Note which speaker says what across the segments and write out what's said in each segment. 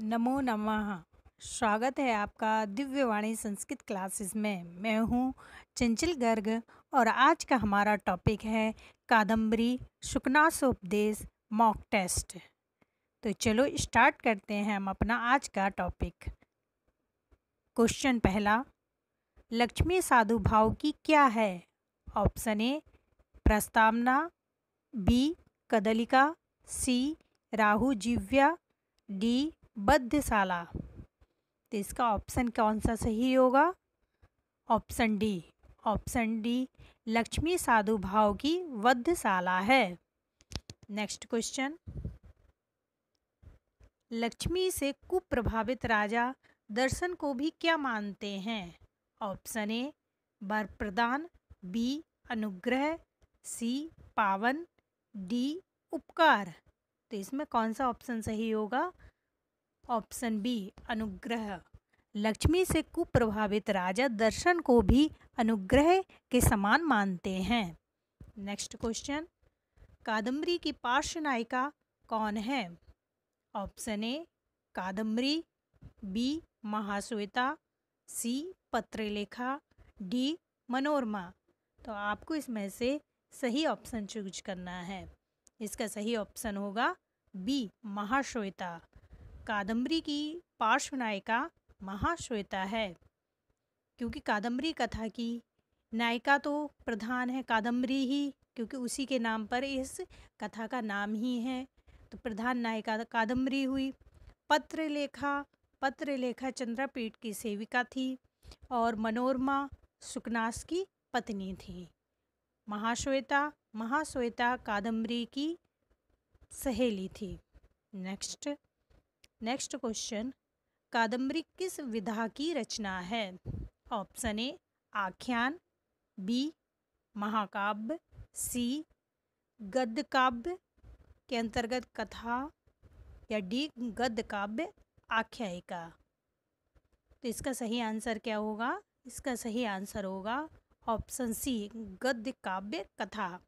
Speaker 1: नमो नमः। स्वागत है आपका दिव्यवाणी संस्कृत क्लासेस में। मैं हूँ चंचल गर्ग और आज का हमारा टॉपिक है कादम्बरी शुकनासोपदेश मॉक टेस्ट। तो चलो स्टार्ट करते हैं हम अपना आज का टॉपिक। क्वेश्चन पहला, लक्ष्मी साधु भाव की क्या है? ऑप्शन ए प्रस्तावना, बी कदलिका, सी राहु जीव्या, डी बद्धशाला। तो इसका ऑप्शन कौन सा सही होगा? Option D. Option D Lakshmi साधु भाव की वद्धशाला है। नेक्स्ट क्वेश्चन, लक्ष्मी से कुप्रभावित राजा दर्शन को भी क्या मानते हैं? ऑप्शन ए वर प्रदान, बी अनुग्रह, सी पावन, डी उपकार। तो इसमें कौन सा ऑप्शन सही होगा? ऑप्शन बी अनुग्रह। लक्ष्मी से कुप्रभावित राजा दर्शन को भी अनुग्रह के समान मानते हैं। नेक्स्ट क्वेश्चन, कादम्बरी की पार्श्व नायिका कौन है? Option A Kadambari, B Mahashweta, C Patralekha, D Manorama. तो आपको इसमें से सही ऑप्शन चूज करना है। इसका सही ऑप्शन होगा बी महाश्वेता। कादम्बरी की पार्श्व नायिका महाश्वेता है, क्योंकि कादम्बरी कथा की नायिका तो प्रधान है कादम्बरी ही, क्योंकि उसी के नाम पर इस कथा का नाम ही है। तो प्रधान नायिका कादम्बरी हुई। पत्रलेखा चंद्रपीठ की सेविका थी और मनोरमा शुकनास की पत्नी थी। महाश्वेता कादम्बरी की सहेली थी। नेक्स्ट क्वेश्चन, कादम्बरी किस विधा की रचना है? ऑप्शन ए आख्यान, बी महाकाव्य, सी गद्य काव्य के अंतर्गत कथा, या डी गद्य काव्य आख्यायिका। तो इसका सही आंसर क्या होगा? इसका सही आंसर होगा ऑप्शन सी गद्य काव्य कथा।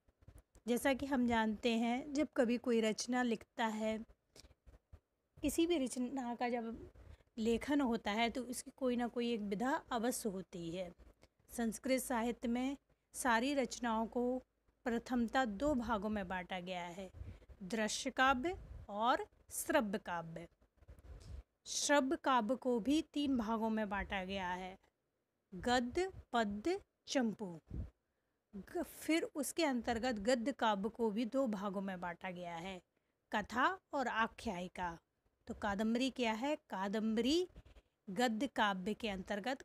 Speaker 1: जैसा कि हम जानते हैं, जब कभी कोई रचना लिखता है, किसी भी रचना का जब लेखन होता है तो उसकी कोई ना कोई एक विधा अवश्य होती है। संस्कृत साहित्य में सारी रचनाओं को प्रथमतः दो भागों में बांटा गया है, दृश्य काव्य और श्रव्य काव्य। श्रव्य काव्य को भी तीन भागों में बांटा गया है, गद्य, पद्य, चंपू। फिर उसके अंतर्गत गद्य काव्य को भी दो भागों में बांटा गया है, कथा और आख्यायिका। तो कादम्बरी क्या है? कादम्बरी गद्य काव्य के अंतर्गत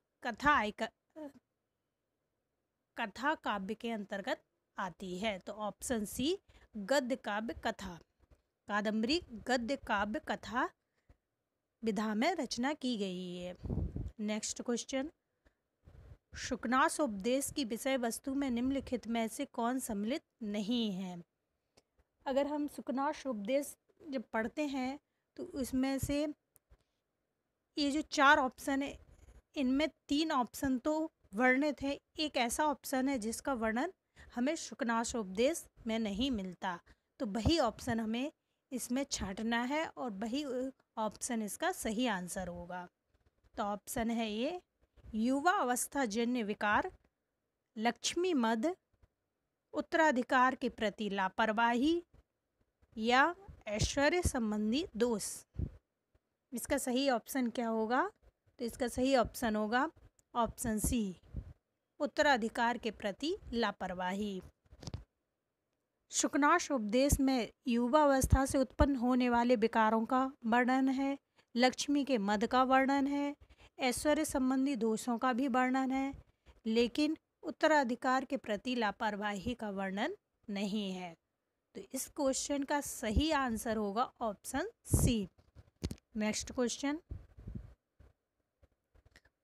Speaker 1: कथा काव्य के अंतर्गत आती है। तो ऑप्शन सी गद्य काव्य कथा। कादम्बरी गद्य काव्य कथा विधा में रचना की गई है। नेक्स्ट क्वेश्चन, शुकनासोपदेश की विषय वस्तु में निम्नलिखित में से कौन सम्मिलित नहीं है? अगर हम शुकनासोपदेश जब पढ़ते हैं तो उसमें से ये जो चार ऑप्शन है, इनमें तीन ऑप्शन तो वर्णित है, एक ऐसा ऑप्शन है जिसका वर्णन हमें शुकनासोपदेश में नहीं मिलता। तो वही ऑप्शन हमें इसमें छांटना है और वही ऑप्शन इसका सही आंसर होगा। तो ऑप्शन है ये युवा अवस्था जन्य विकार, लक्ष्मी मद, उत्तराधिकार के प्रति लापरवाही, या ऐश्वर्य संबंधी दोष। इसका सही ऑप्शन क्या होगा? तो इसका सही ऑप्शन होगा ऑप्शन सी उत्तराधिकार के प्रति लापरवाही। शुकनासोपदेश में युवावस्था से उत्पन्न होने वाले विकारों का वर्णन है, लक्ष्मी के मद का वर्णन है, ऐश्वर्य संबंधी दोषों का भी वर्णन है, लेकिन उत्तराधिकार के प्रति लापरवाही का वर्णन नहीं है। तो इस क्वेश्चन का सही आंसर होगा ऑप्शन सी। नेक्स्ट क्वेश्चन,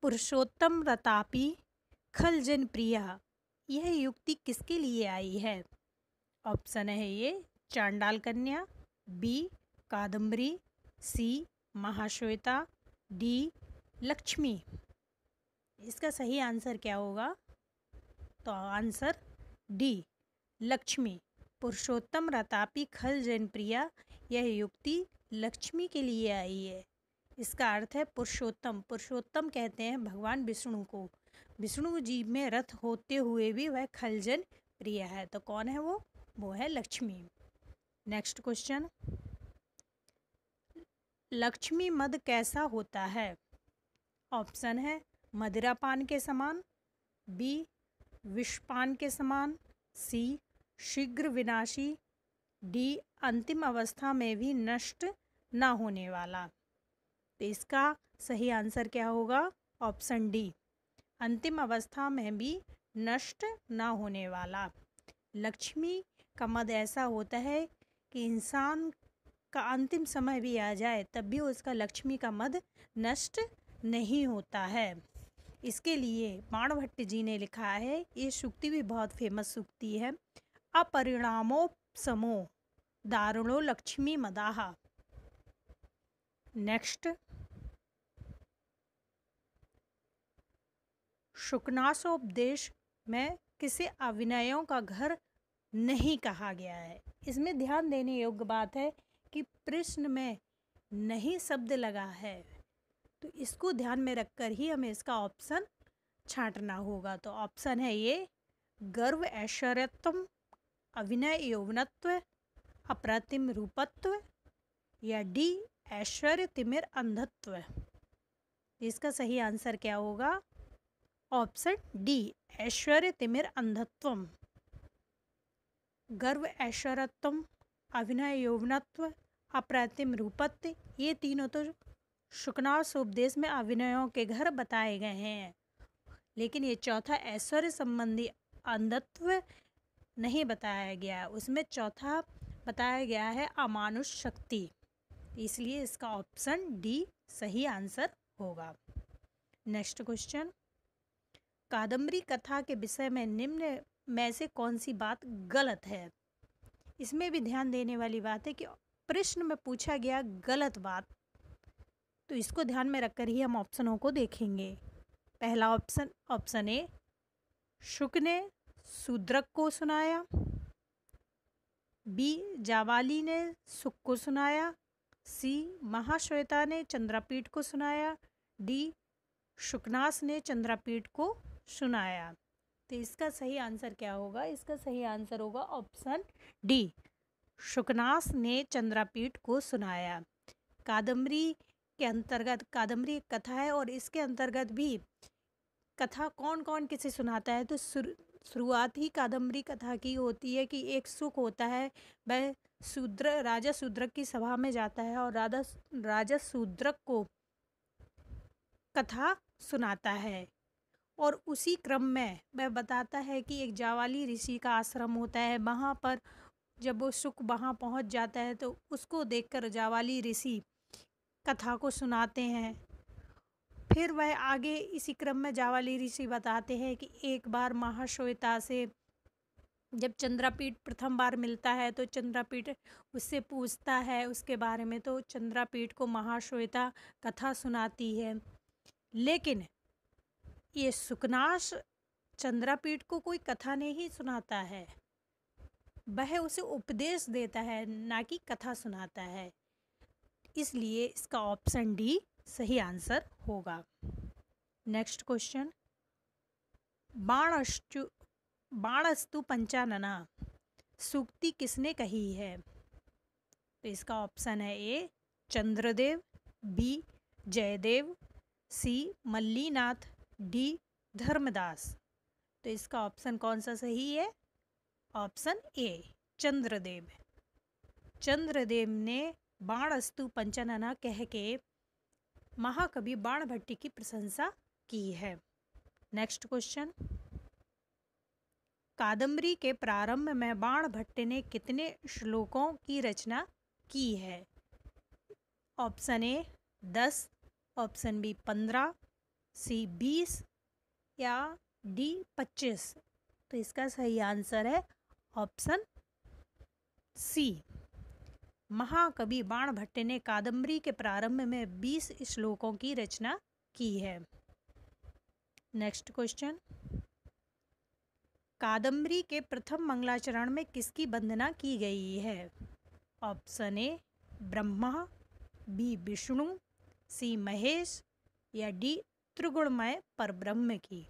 Speaker 1: पुरुषोत्तम रतापी खल जन प्रिया, यह युक्ति किसके लिए आई है? ऑप्शन है ये चांडाल कन्या, बी कादम्बरी, सी महाश्वेता, डी लक्ष्मी। इसका सही आंसर क्या होगा? तो आंसर डी लक्ष्मी। पुरुषोत्तम रतापी खल जन प्रिया, यह युक्ति लक्ष्मी के लिए आई है। इसका अर्थ है पुरुषोत्तम। पुरुषोत्तम कहते हैं भगवान विष्णु को। विष्णु जी में रथ होते हुए भी वह खलजन प्रिय है। तो कौन है वो है लक्ष्मी। नेक्स्ट क्वेश्चन, लक्ष्मी मद कैसा होता है? ऑप्शन है मदिरापान के समान, बी विषपान के समान, सी शीघ्र विनाशी, डी अंतिम अवस्था में भी नष्ट ना होने वाला। तो इसका सही आंसर क्या होगा? ऑप्शन डी, अंतिम अवस्था में भी नष्ट ना होने वाला। लक्ष्मी का मद ऐसा होता है कि इंसान का अंतिम समय भी आ जाए तब भी उसका लक्ष्मी का मद नष्ट नहीं होता है। इसके लिए बाणभट्ट जी ने लिखा है, ये सूक्ति भी बहुत फेमस सूक्ति है, अपरिणामोपशमो दारुणो लक्ष्मी मदाहा। नेक्स्ट, शुकनासोपदेश में किसे अविनयों का घर नहीं कहा गया है? इसमें ध्यान देने योग्य बात है कि प्रश्न में नहीं शब्द लगा है, तो इसको ध्यान में रखकर ही हमें इसका ऑप्शन छांटना होगा। तो ऑप्शन है ये, गर्व ऐश्वर्यत्म, अभिनय यौवनत्व, अप्रतिम रूपत्व, या डी ऐश्वर्य तिमिर अंधत्व। इसका सही आंसर क्या होगा? ऑप्शन डी, ऐश्वर्य तिमिर अंधत्वम। गर्व ऐश्वर्यत्म, अभिनय यौवनत्व, अप्रतिम रूपत्व, ये तीनों तो शुकनासोपदेश में अभिनयों के घर बताए गए हैं, लेकिन ये चौथा ऐश्वर्य संबंधी अंधत्व नहीं बताया गया। उसमें चौथा बताया गया है अमानुष शक्ति, इसलिए इसका ऑप्शन डी सही आंसर होगा। नेक्स्ट क्वेश्चन, कादम्बरी कथा के विषय में निम्न में से कौन सी बात गलत है? इसमें भी ध्यान देने वाली बात है कि प्रश्न में पूछा गया गलत बात, तो इसको ध्यान में रखकर ही हम ऑप्शनों को देखेंगे। पहला ऑप्शन, ऑप्शन ए, शुक ने शूद्रक को सुनाया, बी जावाली ने सुक को सुनाया, सी महाश्वेता ने चंद्रापीठ को सुनाया, डी शुकनास ने चंद्रापीठ को सुनाया। तो इसका सही आंसर क्या होगा? इसका सही आंसर होगा ऑप्शन डी, शुकनास ने चंद्रापीठ को सुनाया। कादम्बरी के अंतर्गत, कादम्बरी एक कथा है और इसके अंतर्गत भी कथा कौन कौन किसे सुनाता है, तो शुरुआत ही कादम्बरी कथा की होती है कि एक सुक होता है, वह राजा शूद्रक की सभा में जाता है और राजा शूद्रक को कथा सुनाता है, और उसी क्रम में वह बताता है कि एक जावाली ऋषि का आश्रम होता है। वहाँ पर जब वो सुक वहाँ पहुँच जाता है तो उसको देखकर जावाली ऋषि कथा को सुनाते हैं। फिर वह आगे इसी क्रम में जावाली ऋषि बताते हैं कि एक बार महाश्वेता से जब चंद्रापीठ प्रथम बार मिलता है तो चंद्रापीठ उससे पूछता है उसके बारे में, तो चंद्रापीठ को महाश्वेता कथा सुनाती है। लेकिन ये शुकनास चंद्रापीठ को कोई कथा नहीं सुनाता है, वह उसे उपदेश देता है, ना कि कथा सुनाता है। इसलिए इसका ऑप्शन डी सही आंसर होगा। नेक्स्ट क्वेश्चन, बाणस्तु पंचानना सूक्ति किसने कही है? तो इसका ऑप्शन है ए चंद्रदेव, बी जयदेव, सी मल्लीनाथ, डी धर्मदास। तो इसका ऑप्शन कौन सा सही है? ऑप्शन ए चंद्रदेव। चंद्रदेव ने बाणस्तु पंचानना कह के महाकवि बाणभट्ट की प्रशंसा की है। नेक्स्ट क्वेश्चन, कादम्बरी के प्रारंभ में बाणभट्ट ने कितने श्लोकों की रचना की है? ऑप्शन ए 10, ऑप्शन बी 15, सी 20, या डी 25। तो इसका सही आंसर है ऑप्शन सी, महाकवि बाणभट्ट ने कादम्बरी के प्रारंभ में 20 श्लोकों की रचना की है। नेक्स्ट क्वेश्चन, कादम्बरी के प्रथम मंगलाचरण में किसकी वंदना की गई है? Option A Brahma, B Vishnu, C Mahesh या डी त्रिगुणमय परब्रह्म की।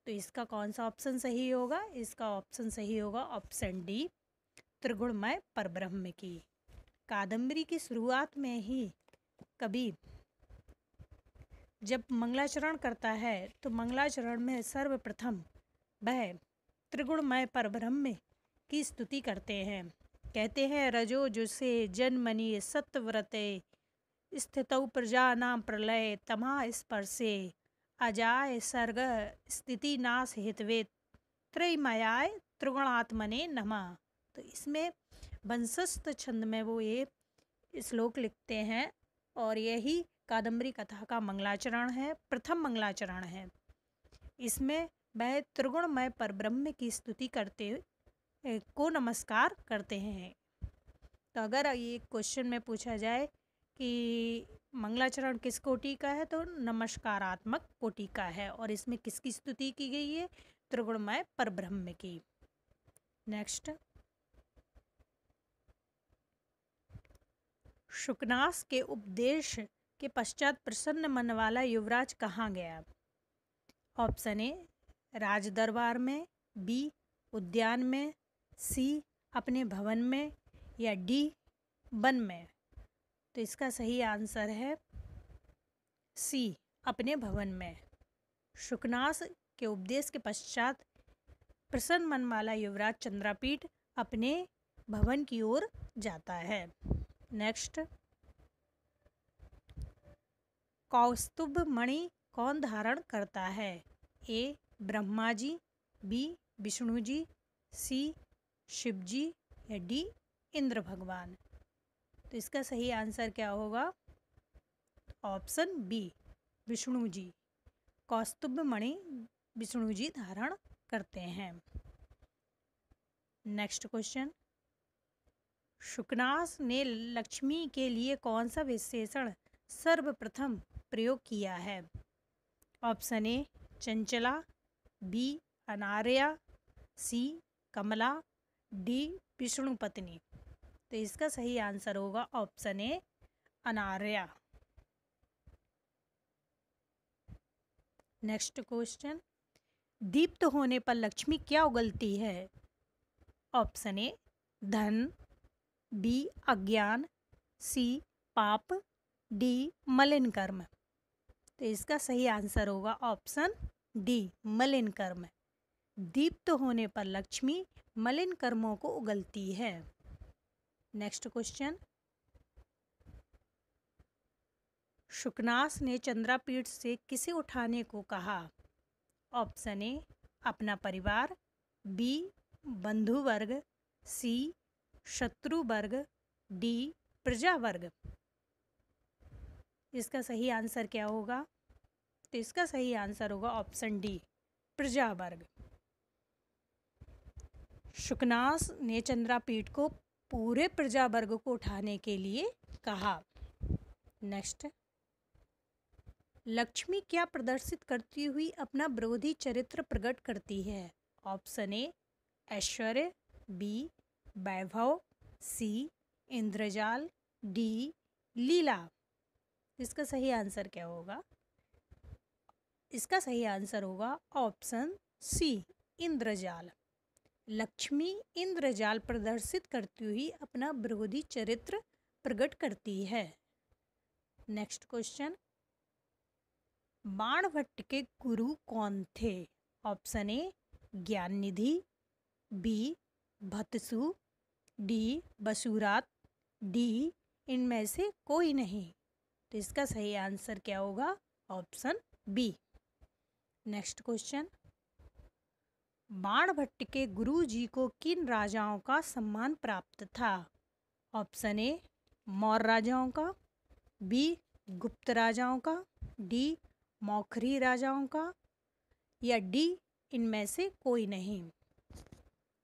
Speaker 1: तो इसका कौन सा ऑप्शन सही होगा? इसका ऑप्शन सही होगा ऑप्शन डी, त्रिगुणमय परब्रह्म की। कादम्बरी की शुरुआत में ही कवि जब मंगलाचरण करता है तो मंगलाचरण में सर्वप्रथम वह त्रिगुणमय परब्रह्म की स्तुति करते हैं। कहते हैं रजो जुसे जन्मनि सत्व्रते स्थितौ प्रजानां प्रलय तमा स्पर्शे अजाय सर्ग स्थिति नाश हेतवे त्रयमयाय त्रिगुणात्मने नमः। तो इसमें वंशस्थ छंद में वो ये श्लोक लिखते हैं और यही कादम्बरी कथा का मंगलाचरण है, प्रथम मंगलाचरण है। इसमें वह त्रिगुणमय परब्रह्म की स्तुति करते को नमस्कार करते हैं। तो अगर ये क्वेश्चन में पूछा जाए कि मंगलाचरण किस कोटि का है, तो नमस्कारात्मक कोटि का है और इसमें किसकी स्तुति की गई है? त्रिगुणमय परब्रह्म की। नेक्स्ट, शुकनास के उपदेश के पश्चात प्रसन्न मन वाला युवराज कहाँ गया? ऑप्शन ए राज दरबार में, बी उद्यान में, सी अपने भवन में या डी वन में। तो इसका सही आंसर है सी, अपने भवन में। शुकनास के उपदेश के पश्चात प्रसन्न मन वाला युवराज चंद्रापीठ अपने भवन की ओर जाता है। नेक्स्ट, कौस्तुभ मणि कौन धारण करता है? ए ब्रह्मा जी, बी विष्णु जी, सी शिव जी या डी इंद्र भगवान। तो इसका सही आंसर क्या होगा? Option B, Vishnu ji. कौस्तुभ मणि विष्णु जी धारण करते हैं। नेक्स्ट क्वेश्चन, शुकनास ने लक्ष्मी के लिए कौन सा विशेषण सर्वप्रथम प्रयोग किया है? ऑप्शन ए चंचला, बी अनार्या, सी कमला, डी विष्णु पत्नी। तो इसका सही आंसर होगा ऑप्शन ए अनार्या। नेक्स्ट क्वेश्चन, दीप्त होने पर लक्ष्मी क्या उगलती है? ऑप्शन ए धन, बी अज्ञान, सी पाप, डी मलिन कर्म। तो इसका सही आंसर होगा ऑप्शन डी, मलिन कर्म। दीप्त होने पर लक्ष्मी मलिन कर्मों को उगलती है। नेक्स्ट क्वेश्चन, शुकनास ने चंद्रापीठ से किसे उठाने को कहा? ऑप्शन ए अपना परिवार, बी बंधु वर्ग, सी शत्रु वर्ग, डी प्रजा वर्ग। इसका सही आंसर क्या होगा? तो इसका सही आंसर होगा ऑप्शन डी, प्रजा वर्ग। शुकनास ने चंद्रापीठ को पूरे प्रजा वर्ग को उठाने के लिए कहा। नेक्स्ट, लक्ष्मी क्या प्रदर्शित करती हुई अपना विरोधी चरित्र प्रकट करती है? Option A Aishwarya, B Vaibhav, C Indrajal, D Leela. इसका सही आंसर क्या होगा? इसका सही आंसर होगा ऑप्शन सी, इंद्रजाल। लक्ष्मी इंद्रजाल प्रदर्शित करती हुई अपना विरोधी चरित्र प्रकट करती है। नेक्स्ट क्वेश्चन, बाणभट्ट के गुरु कौन थे? ऑप्शन ए ज्ञान निधि, बी भतसु, डी बसुरात, डी इनमें से कोई नहीं। तो इसका सही आंसर क्या होगा? Option B. Next question, Banabhatta के गुरु जी को किन राजाओं का सम्मान प्राप्त था? ऑप्शन ए मौर्य राजाओं का, बी गुप्त राजाओं का, डी मौखरी राजाओं का या डी इनमें से कोई नहीं।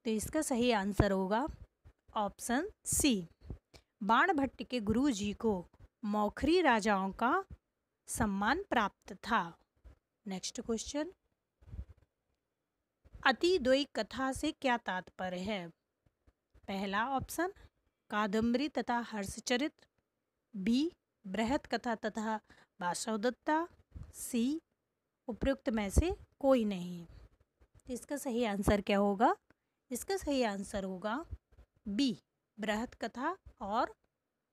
Speaker 1: तो इसका सही आंसर होगा ऑप्शन सी, बाणभट्ट के गुरु जी को मौखरी राजाओं का सम्मान प्राप्त था। नेक्स्ट क्वेश्चन, अतिद्वयी कथा से क्या तात्पर्य है? पहला ऑप्शन कादम्बरी तथा हर्षचरित, बी बृहत कथा तथा वासवदत्ता, सी उपयुक्त में से कोई नहीं। तो इसका सही आंसर क्या होगा? इसका सही आंसर होगा बी, बृहत कथा और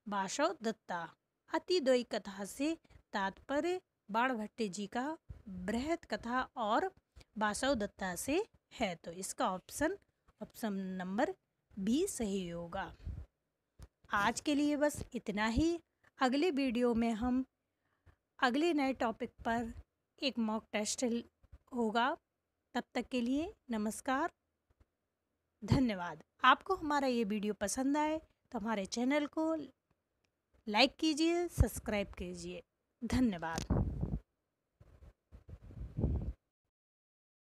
Speaker 1: वासवदत्ता। अतिद्वयी कथा से तात्पर्य बाणभट्ट जी का बृहत कथा और वासवदत्ता से है। तो इसका ऑप्शन नंबर बी सही होगा। आज के लिए बस इतना ही। अगले वीडियो में हम अगले नए टॉपिक पर एक मॉक टेस्ट होगा। तब तक के लिए नमस्कार, धन्यवाद। आपको हमारा ये वीडियो पसंद आए तो हमारे चैनल को लाइक कीजिए, सब्सक्राइब कीजिए। धन्यवाद।